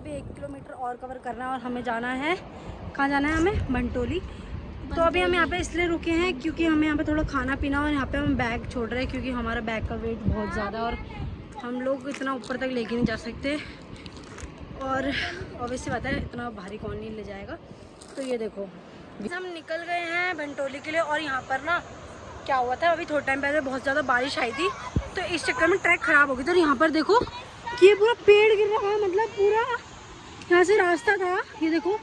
अभी 1 किलोमीटर और कवर करना है और हमें जाना है, कहाँ जाना है हमें? भंटोली। तो अभी हम यहाँ पे इसलिए रुके हैं क्योंकि हमें यहाँ पे थोड़ा खाना पीना और यहाँ पे हम बैग छोड़ रहे हैं क्योंकि हमारा बैग का वेट बहुत ज़्यादा और हम लोग इतना ऊपर तक लेके नहीं जा सकते और ऑब्वियसली बात है इतना भारी कौन नहीं ले जाएगा। तो ये देखो हम निकल गए हैं भंटोली के लिए और यहाँ पर ना क्या हुआ था, अभी थोड़ा टाइम पहले बहुत ज़्यादा बारिश आई थी तो इस चक्कर में ट्रैक ख़राब हो गई। तो यहाँ पर देखो कि ये पूरा पेड़ गिर रहा है, मतलब पूरा यहाँ से रास्ता था, ये देखो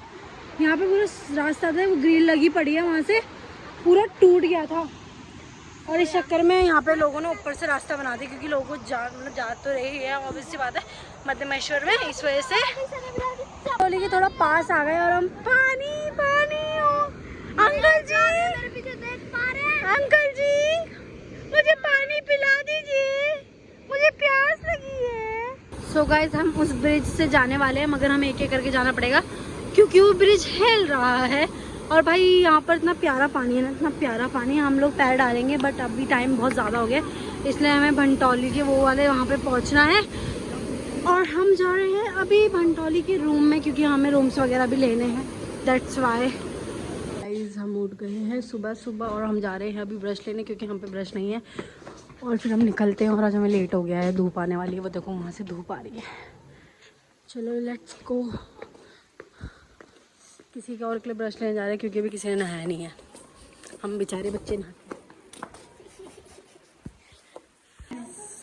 यहाँ पे पूरा रास्ता था, वो ग्रिल लगी पड़ी है, वहाँ से पूरा टूट गया था और इस चक्कर में यहाँ पे लोगों ने ऊपर से रास्ता बना दिया क्योंकि लोगों को जा तो रही है ऑब्वियस सी बात है मध्यमेश्वर में, इस वजह से भंटोली के थोड़ा पास आ गए और हम पानी अंकल जी मुझे पानी पिला दीजिए, मुझे प्यास लगी है। सो गाइस हम उस ब्रिज से जाने वाले हैं मगर हमें एक एक करके जाना पड़ेगा क्योंकि वो ब्रिज हिल रहा है और भाई यहाँ पर इतना प्यारा पानी है ना, इतना प्यारा पानी, हम लोग पैर डालेंगे बट अभी टाइम बहुत ज़्यादा हो गया इसलिए हमें भंटोली के वो वाले वहाँ पे पहुँचना है और हम जा रहे हैं अभी भंटोली के रूम में क्योंकि हमें रूम्स वगैरह भी लेने हैं, दैट्स वाई। गाइस हम उठ गए हैं सुबह सुबह और हम जा रहे हैं अभी ब्रश लेने क्योंकि हम पे ब्रश नहीं है और फिर हम निकलते हैं और आज हमें लेट हो गया है, धूप आने वाली है, वो देखो वहाँ से धूप आ रही है। चलो लेट्स गो। किसी के और के लिए ब्रश लेने जा रहे हैं क्योंकि अभी किसी ने नहाया नहीं है, हम बेचारे बच्चे नहाते।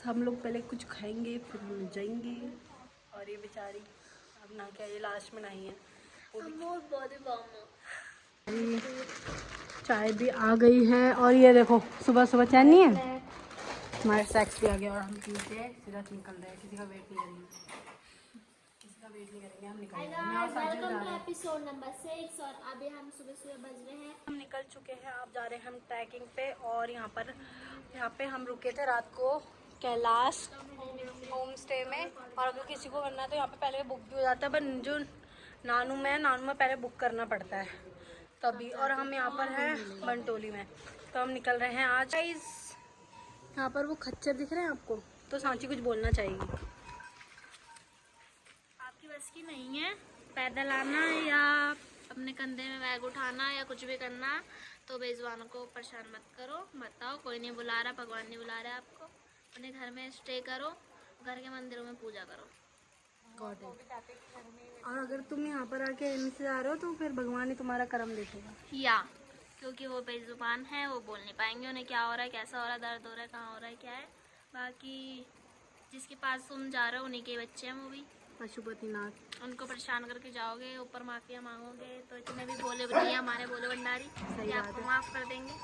हम लोग पहले कुछ खाएंगे फिर हम जाएंगे और ये बेचारी अब ना क्या ये लास्ट में नहीं है, चाय भी आ गई है और ये देखो सुबह सुबह चाय नहीं है, हमारे टैक्स भी आ गया और हम पी के सीधा निकल रहे हैं, किसी का वेट नहीं करेंगे, किसी का वेट नहीं करेंगे, हम निकल रहे हैं। एपिसोड नंबर 6 और अभी हम सुबह सुबह बज रहे हैं, हम निकल चुके हैं, अब जा रहे हैं हम ट्रैकिंग पे और यहाँ पे हम रुके थे रात को कैलाश होम स्टे में और अगर किसी को करना है तो यहाँ पे पहले बुक भी हो जाता है पर जो नानू में पहले बुक करना पड़ता है तभी। और हम यहाँ पर हैं भंटोली में तो हम निकल रहे हैं आज। यहाँ पर वो खच्चर दिख रहे हैं आपको, तो सांची कुछ बोलना चाहिए। आपकी बस की नहीं है पैदल आना या अपने कंधे में बैग उठाना या कुछ भी करना तो बेजुबानों को परेशान मत करो, मत आओ, कोई नहीं बुला रहा, भगवान नहीं बुला रहा आपको, अपने घर में स्टे करो, घर के मंदिरों में पूजा करो। और अगर तुम यहाँ पर आके इनसे जा रहे हो तो फिर भगवान ही तुम्हारा कर्म देखेगा या क्योंकि वो बेजुबान है, वो बोल नहीं पाएंगे उन्हें क्या हो रहा है, कैसा हो रहा है, दर्द हो रहा है, कहाँ हो रहा है, क्या है। बाकी जिसके पास तुम जा रहे हो उन्हीं के बच्चे हैं, वो भी पशुपतिनाथ, उनको परेशान करके जाओगे, ऊपर माफिया मांगोगे तो इतने भी भोले नहीं, हमारे भोले भंडारी ये आपको माफ कर देंगे।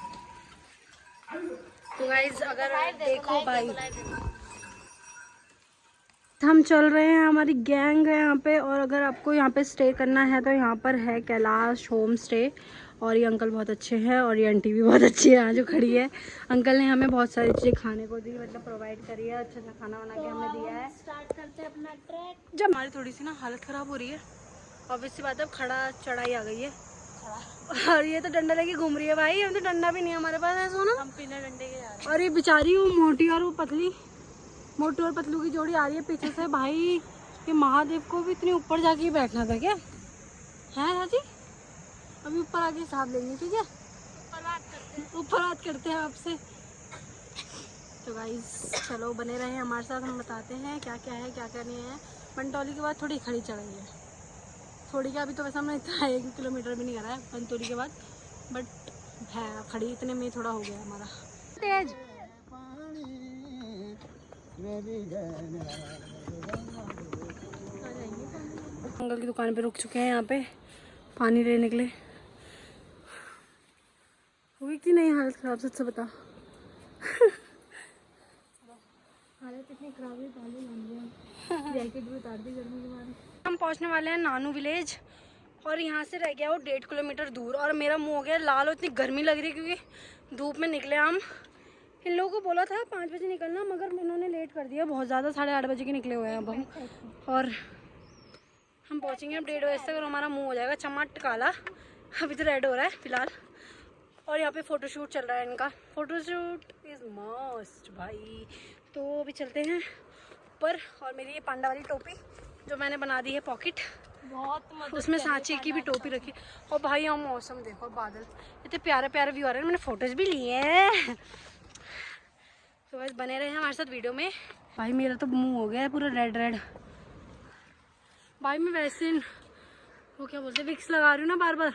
तो गाइज अगर देखो भाई हम चल रहे हैं, हमारी गैंग है यहाँ पे और अगर आपको यहाँ पे स्टे करना है तो यहाँ पर है कैलाश होम स्टे और ये अंकल बहुत अच्छे हैं और ये आंटी भी बहुत अच्छी है यहाँ जो खड़ी है। अंकल ने हमें बहुत सारी चीज़ें खाने को दी, मतलब प्रोवाइड करी है, अच्छा सा खाना बना के हमें दिया है। स्टार्ट करते हैं अपना ट्रैक। जब हमारी थोड़ी सी ना हालत ख़राब हो रही है, ऑब्वियसली बात है, खड़ा चढ़ाई आ गई है और ये तो डंडा लेके घूम रही है भाई, हम तो डंडा भी नहीं है हमारे पास है, सोना हम बिना डंडे के जा रहे हैं और ये बेचारी वो मोटी और वो पतली, मोटू और पतलू की जोड़ी आ रही है पीछे से। भाई ये महादेव को भी इतनी ऊपर जाके ही बैठना था क्या है चाची? अभी ऊपर आके हिसाब लेंगे, ठीक है, ऊपर बात करते हैं आपसे। तो गाइस चलो बने रहे हमारे साथ, हम बताते हैं क्या क्या है क्या क्या नहीं है। भंटोली के बाद थोड़ी खड़ी चढ़ाई है, थोड़ी क्या, अभी तो वैसे हमने इतना 1 किलोमीटर भी नहीं करा है भंटोली के बाद, बट है खड़ी इतने में थोड़ा हो गया हमारा तेज। अंकल की दुकान पे रुक चुके हैं, यहाँ पे पानी लेने के लिए। हुई कि नहीं हालत खराब, सच से बता। हालत इतनी खराब है, पानी जैकेट भी उतार दी गर्मी के मारे। हम पहुँचने वाले हैं नानू विलेज और यहाँ से रह गया वो 1.5 किलोमीटर दूर और मेरा मुंह हो गया लाल और इतनी गर्मी लग रही है क्योंकि धूप में निकले हम। इन लोगों को बोला था 5 बजे निकलना मगर इन्होंने लेट कर दिया बहुत ज़्यादा, 8:30 बजे के निकले हुए हैं अब हम और हम पहुँचेंगे अब 1:30 बजे तक और हमारा मुंह हो जाएगा चमट काला। अभी तो रेड हो रहा है फिलहाल और यहाँ पे फ़ोटोशूट चल रहा है इनका, फ़ोटोशूट इज़ मस्ट भाई। तो अभी चलते हैं ऊपर और मेरी ये पांडा वाली टोपी जो मैंने बना दी है पॉकेट, बहुत मदद उसमें सांची की भी टोपी रखी। और भाई यहाँ मौसम देखो, बादल इतने प्यारे प्यारे व्यू आ रहे हैं, मैंने फोटोज भी लिए हैं। तो बस बने रहे हैं हमारे साथ वीडियो में। भाई मेरा तो मुंह हो गया है पूरा रेड रेड। भाई मैं वैसे वो क्या बोलते हैं, विक्स लगा रही हूँ ना बार बार,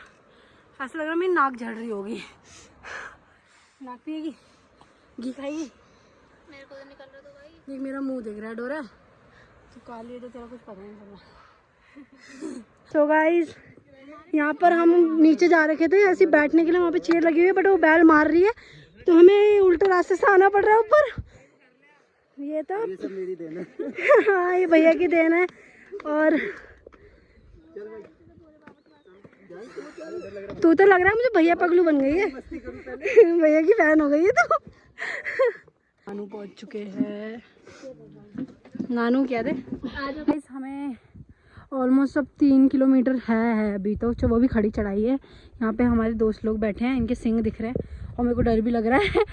ऐसा लग रहा है मेरी नाक झड़ रही होगी। नाक पिएगी, घी खाएगी? मेरे को तो निकल रहा था भाई। देख मेरा मुंह देख रेड हो रहा है, तो काली है तो तेरा कुछ पता नहीं चला। तो गाइस यहाँ पर हम नीचे जा रखे थे ऐसे बैठने के लिए, वहाँ पे चेयर लगी हुई है, बट वो बैल मार रही है तो हमें उल्टे रास्ते से आना पड़ रहा है ऊपर। ये तो ये सब मेरी देन है। हाँ ये भैया की देन है। और तू तो लग रहा है मुझे भैया पगलू बन गई है। भैया की फैन हो गई है तो। नानू पहुंच चुके हैं। नानू क्या थे आज हमें ऑलमोस्ट अब 3 किलोमीटर है अभी तो, वो भी खड़ी चढ़ाई है। यहाँ पे हमारे दोस्त लोग बैठे हैं, इनके सिंग दिख रहे हैं और मेरे को डर भी लग रहा है।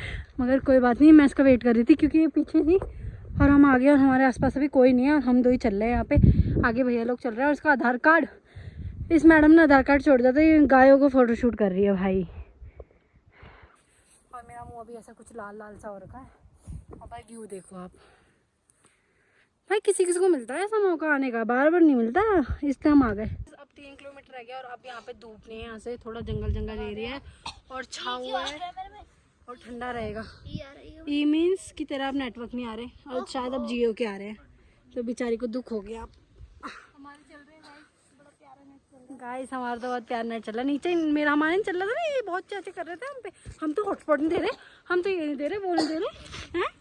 मगर कोई बात नहीं, मैं इसका वेट कर रही थी क्योंकि ये पीछे थी और हम आगे, और हमारे आसपास अभी कोई नहीं है और हम दो ही चल रहे हैं यहाँ पे। आगे भैया लोग चल रहे हैं और इसका आधार कार्ड, इस मैडम ने आधार कार्ड छोड़ दिया था, ये गायों को फोटोशूट कर रही है भाई। और मेरा मुँह अभी ऐसा कुछ लाल लाल सा हो रखा है। और भाई व्यू देखो आप भाई, किसी किसी को मिलता है ऐसा मौका आने का, बार बार नहीं मिलता, इसलिए हम आ गए। अब 3 किलोमीटर रह गया और अब यहाँ पे धूप नहीं है, यहाँ से थोड़ा जंगल जंगल एरिया है और छाव हुआ है और ठंडा रहेगा। ई मीन्स की तरह अब नेटवर्क नहीं आ रहे और शायद अब जियो के आ रहे हैं, तो बेचारी को दुख हो गया। गाइस हमारा तो बहुत प्यार नेट चल रहा है नीचे, मेरा हमारे नहीं चल रहा था ना, ये बहुत चाचे कर रहे थे हम पे। हम तो हॉटस्पॉट नहीं दे रहे, हम तो ये नहीं दे रहे, वो नहीं दे रहे हैं।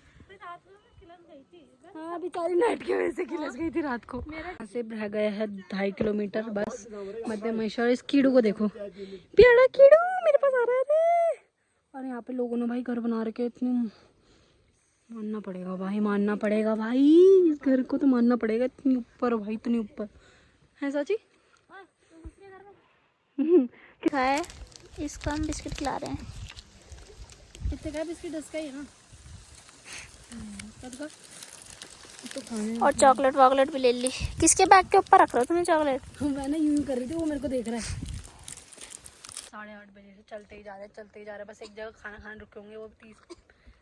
हाँ बेचारी नेट की वजह से खिलस गई थी रात को। यहाँ से रह गए हैं 2.5 किलोमीटर बस मध्य महेश्वर। इस कीड़ू को देखो, प्यारा कीड़ू मेरे पास आ रहा है। और यहाँ पे लोगों ने भाई घर बना रखे, इतनी मानना पड़ेगा भाई, मानना पड़ेगा भाई, इस घर को तो मानना पड़ेगा। इतनी ऊपर भाई, इतनी ऊपर है साची। क्या है इसको हम बिस्किट खिला रहे हैं। कितने का बिस्किट? 10 का ही है ना। तो खाने और चॉकलेट वॉकलेट भी ले ली। किसके बैग के ऊपर रख रहे हो तुमने चॉकलेट? मैंने यूं कर रही थी, वो मेरे को देख रहा है। 8:30 बजे से चलते ही जा रहे, बस एक जगह खाना खाने रुके होंगे, वो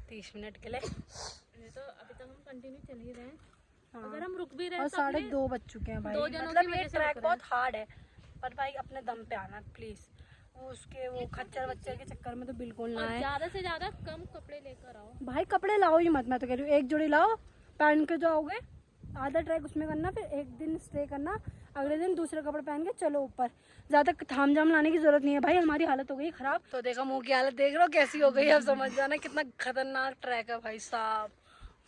30 मिनट के लिए। तो अभी तक हम कंटिन्यू चल ही रहे हैं। हाँ। अगर हम रुक भी रहे और तो 2:30 बज चुके हैं भाई। मतलब ये ट्रैक बहुत हार्ड है, पर भाई अपने दम पे आना प्लीज। वो उसके वो खच्चर वच्चर के चक्कर में तो बिल्कुल ना है। ज्यादा से ज्यादा कम कपड़े लेकर आओ भाई, कपड़े लाओ ही मत, मैं तो कह रही हूँ एक जोड़ी लाओ, पहन के जाओगे, आधा ट्रैक उसमें करना, फिर एक दिन स्टे करना, अगले दिन दूसरे कपड़े पहन के चलो ऊपर। ज्यादा थाम जाम लाने की जरूरत नहीं है भाई, हमारी हालत हो गई खराब। तो देखा मुंह की हालत देख रहे हो कैसी हो गई, अब समझ जाना कितना खतरनाक ट्रैक है भाई साहब,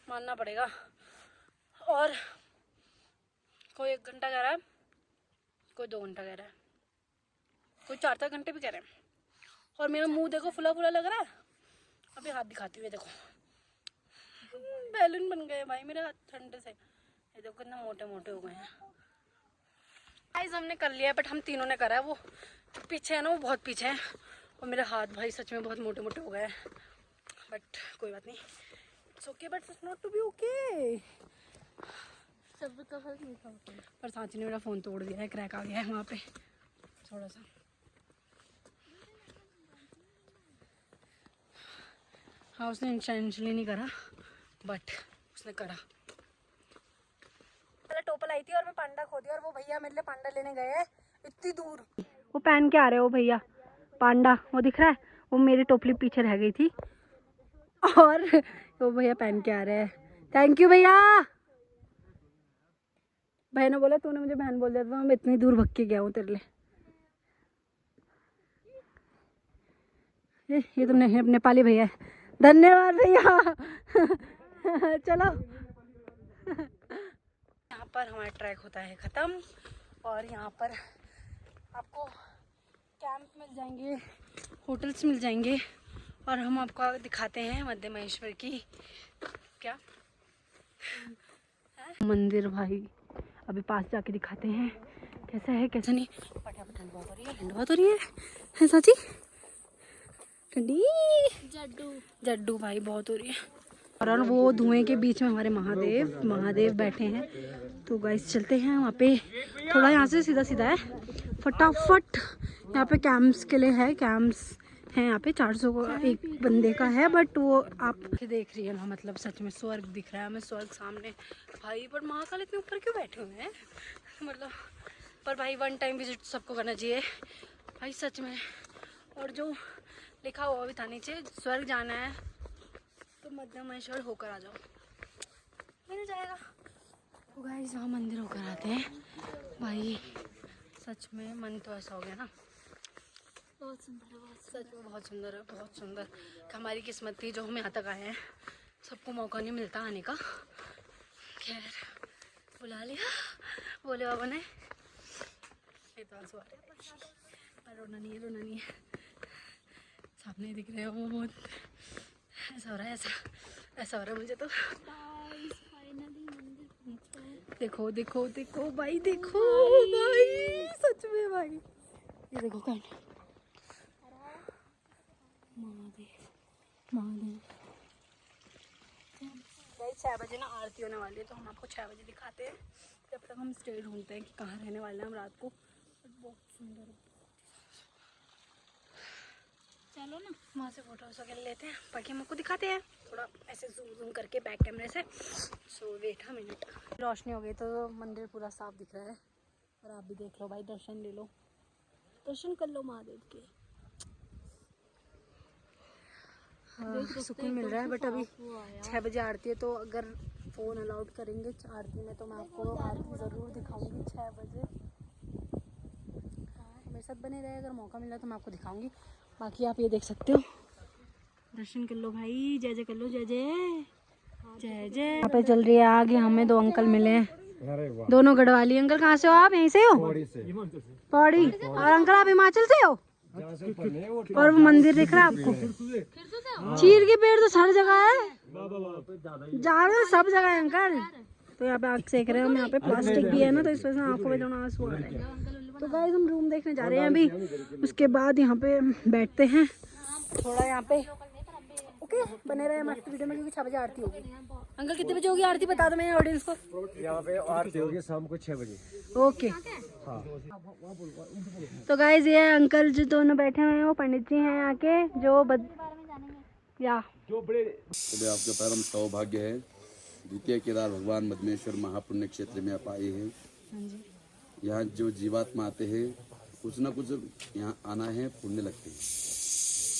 मानना पड़ेगा। और कोई 1 घंटा कह रहा है, कोई 2 घंटा कह रहा है, कोई 4-4 घंटे भी कह रहे हैं। और मेरा मुंह देखो फुला फुला लग रहा है। अभी हाथ दिखाती हुई देखो, बैलून बन गए भाई मेरे हाथ ठंडे से। ये देखो कितना मोटे मोटे हो गए हैं। गाइस हमने कर लिया है, बट हम तीनों ने करा है। वो पीछे है ना, वो बहुत पीछे है, और मेरे हाथ भाई सच में बहुत मोटे मोटे हो गए हैं। बट कोई बात नहीं, it's okay, but it's not to be okay. सब का फर्क नहीं था। पर सांची ने मेरा फ़ोन तोड़ दिया है, क्रैक आ गया है वहाँ पे थोड़ा सा। हाँ उसने इंटेंशनली नहीं करा, बट उसने करा। टोपल आई थी और मैं पांडा खो दिया, और वो भैया मेरे लिए पांडा लेने गए हैं इतनी दूर। वो पहन के आ रहे हो भैया पांडा, वो दिख रहा है, वो मेरी टोपली पीछे रह गई थी और वो भैया पहन के आ रहे हैं। थैंक यू भैया। भाई ने बोला तूने मुझे बहन बोल दिया था, मैं इतनी दूर भग के गया हूँ तेरे लिए। ये तो नेपाली भैया है, धन्यवाद भैया। चलो यहाँ पर हमारा ट्रैक होता है ख़त्म, और यहाँ पर आपको कैंप मिल जाएंगे, होटल्स मिल जाएंगे, और हम आपको दिखाते हैं मध्य महेश्वर की क्या मंदिर भाई। अभी पास जाके दिखाते हैं कैसा है कैसा नहीं। ठंड बहुत हो रही है, ठंड बहुत हो रही है साची, ठंडी जड्डू जड्डू भाई बहुत हो रही है। और वो धुएं के बीच में हमारे महादेव बैठे हैं। तो गाइस चलते हैं वहाँ पे, थोड़ा यहाँ से सीधा सीधा है, फटाफट। यहाँ पे कैंप्स के लिए है, कैंप्स हैं यहाँ पे, 400 को एक बंदे का है। बट वो आप देख रही है ना, मतलब सच में स्वर्ग दिख रहा है हमें, स्वर्ग सामने भाई। पर महाकाल इतने ऊपर क्यों बैठे हुए हैं मतलब। पर भाई 1 टाइम विजिट सबको करना चाहिए भाई सच में। और जो लिखा हुआ भी था नीचे, स्वर्ग जाना है तो मध्यमेश्वर होकर आ जाओ, मिल जाएगा। तो गाइस वहाँ मंदिर होकर आते हैं भाई। सच में मन तो ऐसा हो गया ना, बहुत सुंदर है, बहुत सच में बहुत सुंदर है, बहुत सुंदर। हमारी किस्मत थी जो हम यहाँ तक आए हैं, सबको मौका नहीं मिलता आने का। खैर बुला लिया बोले बाबा ने। ये तो आंसू आ रहे हैं, पर रोना नहीं है, रोना नहीं है। सामने दिख रहे हो बहुत, ऐसा हो रहा है, ऐसा हो रहा है मुझे तो। देखो देखो देखो भाई, देखो भाई सच में भाई, ये देखो कांड। महादेव 6 बजे ना आरती होने वाली है, तो हम आपको 6 बजे दिखाते हैं। जब तक हम स्टे ढूंढते हैं कि कहाँ रहने वाले हैं हम रात को। बहुत सुंदर है, चलो ना वहाँ से फोटोज वगैरह लेते हैं, बाकी हम आपको दिखाते हैं थोड़ा ऐसे जूम करके बैक कैमरे से। सो वेट अ मिनट। रोशनी हो गई तो मंदिर पूरा साफ दिख रहा है, और आप भी देख लो भाई, दर्शन ले लो, दर्शन कर लो महादेव के। सुकून मिल रहा है। बट अभी 6 बजे आरती है, तो अगर फ़ोन अलाउड करेंगे आरती में तो मैं आपको आरती ज़रूर दिखाऊंगी 6 बजे। मेरे साथ बने रहे, अगर मौका मिला तो मैं आपको दिखाऊंगी। बाकी आप ये देख सकते हो, दर्शन कर लो भाई, जय जय कर लो, जय जय जय जय। यहाँ पे चल रही है आगे, हमें 2 अंकल मिले हैं, दोनों गढ़वाली। अंकल कहाँ से हो आप? यहीं से हो? पौड़ी। और अंकल आप हिमाचल से हो? और वो मंदिर दिख रहा है आपको, चीर के पेड़ तो हर जगह है, ज्यादा सब जगह है अंकल। तो यहाँ पे आग सेक रहे हैं हम, यहाँ पे प्लास्टिक भी है ना, तो इस वजह से आंखों में थोड़ा आंसू आ रहे हैं। तो गाइस हम रूम देखने जा रहे हैं अभी, उसके बाद यहाँ पे बैठते हैं थोड़ा यहाँ पे। ओके बने रहे हमारी वीडियो में, क्योंकि 6 बजे आरती होगी। अंकल कितने बजे होगी आरती बता दो मेरे ऑडियंस को। यहाँ पे आरती होगी शाम को 6 बजे। ओके हाँ। तो गाइज ये अंकल जो दोनों बैठे हुए हैं वो पंडित जी हैं यहाँ के, जो आपका परम सौभाग्य है, द्वितीय केदार भगवान मदमेश्वर महापुण्य क्षेत्र में आप आए हैं। यहाँ जो जीवात्मा आते हैं कुछ ना कुछ यहाँ आना है, पुण्य लगते हैं,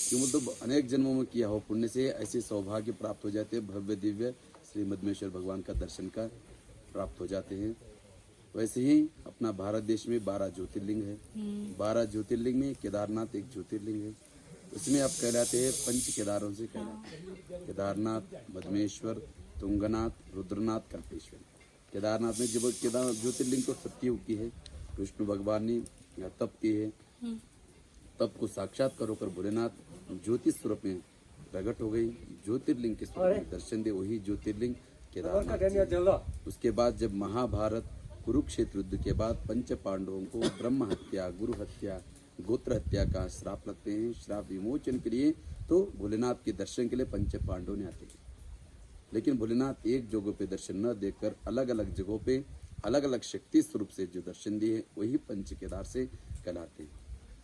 क्यों मतलब अनेक जन्मों में किया हो पुण्य से ऐसे सौभाग्य प्राप्त हो जाते हैं, भव्य दिव्य श्री मदमेश्वर भगवान का दर्शन का प्राप्त हो जाते हैं। वैसे ही अपना भारत देश में 12 ज्योतिर्लिंग है, 12 ज्योतिर्लिंग में केदारनाथ एक ज्योतिर्लिंग है। इसमें आप कहलाते हैं पंच केदारों से कहलाते हैं, केदारनाथ, मदमेश्वर, तुंगनाथ, रुद्रनाथ, कल्पेश्वर। केदारनाथ में जब केदार ज्योतिर्लिंग तो सत्ययुग की है, विष्णु भगवान ने यहाँ तप की है, तप को साक्षात्कार होकर भोलेनाथ ज्योति स्वरूप में प्रकट हो गई, ज्योतिर्लिंग के स्वरूप में दर्शन दे, वही ज्योतिर्लिंग केदारनाथ। उसके बाद जब महाभारत कुरुक्षेत्र युद्ध के बाद पंच पांडवों को ब्रह्म हत्या, गुरु हत्या, गोत्र हत्या का श्राप लगते हैं, श्राप विमोचन के लिए तो भोलेनाथ के दर्शन के लिए पंच पांडव ने आते हैं। लेकिन भोलेनाथ एक जगह पे दर्शन न देकर अलग अलग जगहों पे अलग अलग शक्ति स्वरूप से जो दर्शन दिए वही पंच केदार से कहलाते हैं।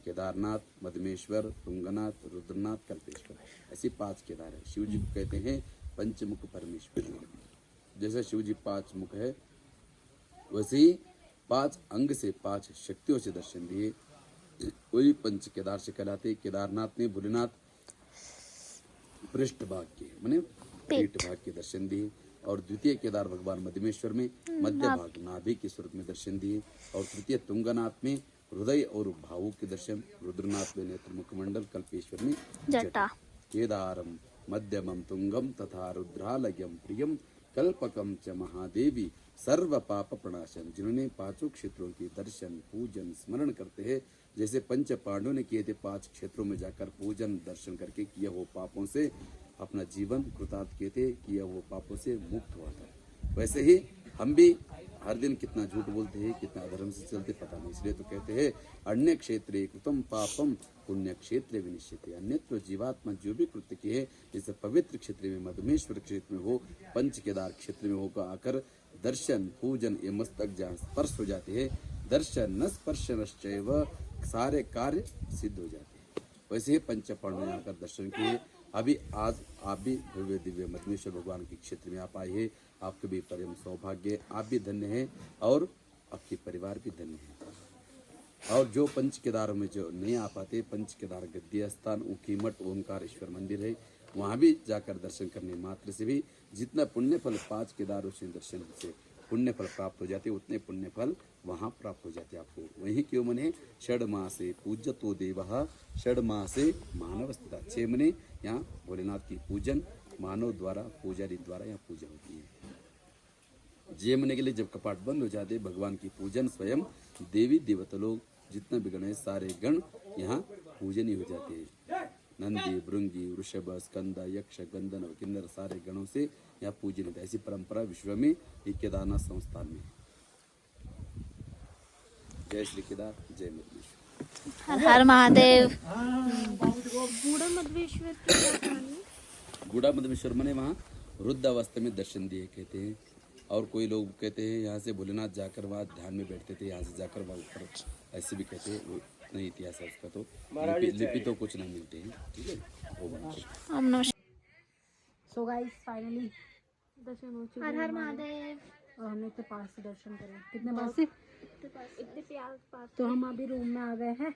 केदारनाथ, मदमेश्वर, तुंगनाथ, रुद्रनाथ, कल्पेश्वर, ऐसे 5 केदार है। शिव जी को कहते हैं पंचमुख परमेश्वर। जैसे शिव जी 5 मुख है, वैसे ही 5 अंग से 5 शक्तियों से दर्शन दिए, वही पंच केदार से कहलाते। केदारनाथ ने भोलेनाथ पृष्ठ भाग के माने पेट भाग के दर्शन दिए, और द्वितीय केदार भगवान मदमेश्वर में मध्य भाग नाभि के स्वरूप में दर्शन दिए, और तृतीय तुंगनाथ में हृदय और भावों के दर्शन, रुद्रनाथ में नेत्र मुखमंडल, कल्पेश्वर में जटा। केदारम मध्यमम तुंगम तथा रुद्रालयम प्रियम कल्पकम च महादेवी सर्व पाप प्रणाशन। जिन्होंने 5 क्षेत्रों के दर्शन, पूजन, स्मरण करते हैं, जैसे पंच पांडवों ने किए थे 5 क्षेत्रों में जाकर पूजन दर्शन करके किया वो पापों से अपना जीवन कृतार्थ किए थे, किया वो पापों से मुक्त हुआ था। वैसे ही हम भी हर दिन कितना झूठ बोलते हैं, कितना अधर्म से चलते पता नहीं। इसलिए तो कहते हैं अन्य क्षेत्रे कृतम पापम पुण्य क्षेत्र विनिश्चिते। अन्यत्र जीवात्मा जो भी कृत्य किए जैसे पवित्र क्षेत्र में, मधुमेश्वर क्षेत्र में हो, पंच केदार क्षेत्र में होकर आकर दर्शन पूजन ये मस्तक जहाँ स्पर्श हो जाते हैं, दर्शन न स्पर्श नश्चैव सारे कार्य सिद्ध हो जाते हैं। वैसे ही पंचपर्ण में आकर दर्शन किए। अभी आज आप भी भव्य दिव्य मधुमेश्वर भगवान के क्षेत्र में आप आए हैं, आपके भी परम सौभाग्य, आप भी धन्य हैं और आपके परिवार भी धन्य है। और जो पंच केदारों में जो नहीं आ पाते, पंच केदार गद्दी स्थान ऊखीमठ ओंकारेश्वर मंदिर है, वहाँ भी जाकर दर्शन करने मात्र से भी जितना पुण्य फल 5 केदारों से दर्शन से पुण्य फल प्राप्त हो जाते, उतने पुण्य फल वहाँ प्राप्त हो जाते आपको। वहीं क्यों मने षड मासे पूज्यतो देवः षड मासे मानव स्थिता। 6 महीने यहाँ भोलेनाथ की पूजन मानव द्वारा पुजारी द्वारा यहाँ पूजा होती है। 6 महीने के लिए जब कपाट बंद हो जाते, भगवान की पूजन स्वयं देवी देवता लोग जितना भी गण है सारे गण यहाँ पूजनीय हो जाते हैं। नंदी भृंगी वृषभ स्कंद यक्ष गंधन और किन्नर सारे गणों से यहाँ पूजन होता है। ऐसी परंपरा विश्व में एक केदारनाथ संस्थान में। जय श्री केदार, जय मधुमेश्वर। हर हर महादेव। गुड़ा मधुमेश्वर मने वहाँ वृद्ध अवस्था में दर्शन दिए कहते हैं। और कोई लोग कहते हैं यहाँ से भोलेनाथ जाकर वहाँ ध्यान में बैठते थे, यहाँ से जाकर वहाँ ऊपर ऐसे भी कहते हैं। वो नहीं इतिहास है उसका, तो लिपि तो कुछ नहीं मिलते हैं। ठीक है। सो गाइस फाइनली दर्शन हो चुके हर हैं हर हमारे। महादेव। और हमने इतने पास से दर्शन करे। कितने पास से? इतने प्यार पास। तो हम अभी रूम में आ गए हैं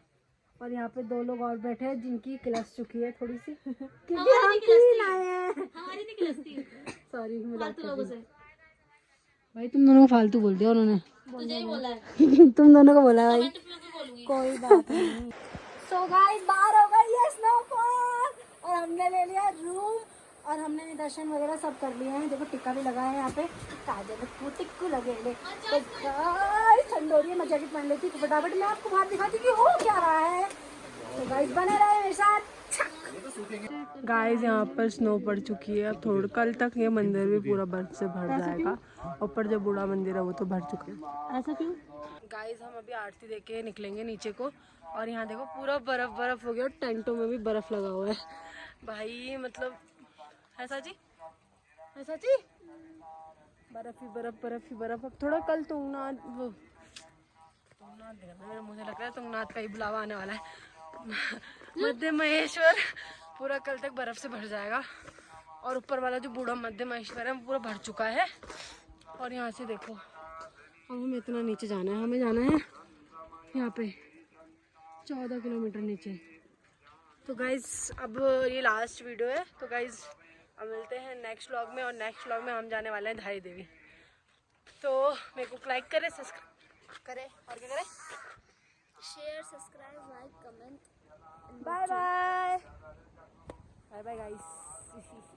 और यहाँ पे 2 लोग और बैठे हैं जिनकी क्लास चुकी है थोड़ी सी क्योंकि हम 3 आए हैं। हमारी नहीं क्लास सॉरी फालतू लोगों से। भाई तुम दोनों को फालतू बोल दिया उन्होंने। तुझे ही बोला है। तुम दोनों को बोला है भाई। कमेंट में भी बोलूंगी। कोई बात नहीं। सो गाइस बाहर हो गई है स्नोफॉल और हमने ले लिया रूम और हमने दर्शन वगैरह सब कर लिए हैं। देखो टिक्का भी लगा है यहाँ पे, काजल को टिक्कू लगे ले। तो गाइस ठंड हो रही है, मैं जैकेट पहन लेती तो फटाफट मैं आपको बाहर दिखाती कि हो क्या रहा है। तो गाइस बने रहे मेरे साथ। गाइस यहाँ पर स्नो पड़ चुकी है। अब थोड़ा कल तक ये मंदिर भी पूरा बर्फ से भर जाएगा। ऊपर जो बूढ़ा मंदिर है वो तो भर चुका है। ऐसा क्यों? गाइस हम अभी आरती देख के निकलेंगे नीचे को और यहाँ देखो पूरा बर्फ बर्फ हो गया और टेंटों में भी बर्फ लगा हुआ है भाई। मतलब ऐसा जी, ऐसा जी, बर्फ ही बर्फ, बर्फ ही बर्फ। अब थोड़ा कल तुंगनाथ वो तुंगनाथ मुझे लग रहा है तुंगनाथ का ही बुलावा आने वाला है। मध्य महेश्वर पूरा कल तक बर्फ से भर जाएगा और ऊपर वाला जो बूढ़ा मध्य महेश्वर है वो पूरा भर चुका है। और यहाँ से देखो अब हमें इतना नीचे जाना है, हमें जाना है यहाँ पे 14 किलोमीटर नीचे। तो गाइज अब ये लास्ट वीडियो है। तो गाइज अब मिलते हैं नेक्स्ट व्लॉग में और नेक्स्ट व्लॉग में हम जाने वाले हैं धारी देवी। तो मेरे को लाइक करें, सब्सक्राइब करें और क्या करें, share subscribe like comment. Bye bye bye bye guys.